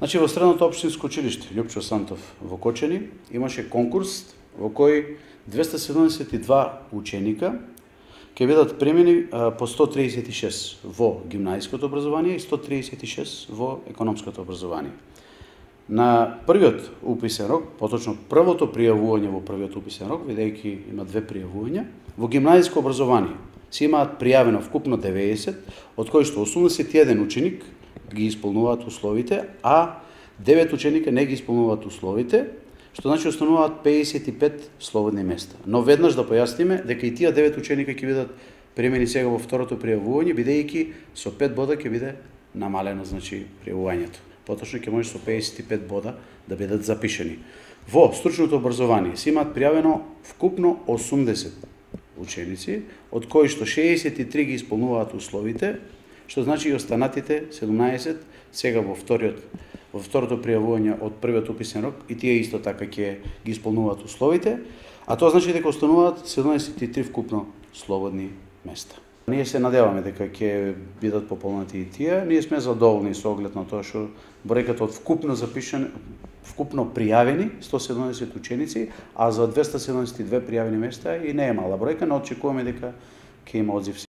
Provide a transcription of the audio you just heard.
Значи во средното општинско училиште Љупчо Сантов во Кочани имаше конкурс во кој 272 ученика ќе бидат премени по 136 во гимназиското образование и 136 во економското образование. На првиот уписен рок, поточно првото пријавување во првиот уписен рок, бидејќи има две пријавувања, во гимназиско образование се имаат пријавено вкупно 90, од кои што 81 ученик ги исполнуваат условите, а 9 ученика не ги исполнуваат условите, што значи остануваат 55 слободни места. Но веднаш да појасниме дека и тие 9 ученика ќе бидат премени сега во второто пријавување, бидејќи со 5 бода ќе биде намалено значи пријавувањето. Поточно ќе може со 55 бода да бидат запишени. Во стручното образование се имаат пријавено вкупно 80 ученици, од кои што 63 ги исполнуваат условите, што значи и останатите 17 сега во второто пријавување од првиот уписен рок и тие исто така ќе ги исполнуваат условите, а тоа значи дека остануваат 73 вкупно слободни места. Ние се надеваме дека ќе бидат пополнати и тие. Ние сме задоволни со оглед на тоа што бројката од вкупно пријавени 170 ученици, а за 272 пријавени места и не е мала бројка, но очекуваме дека ќе има одзив.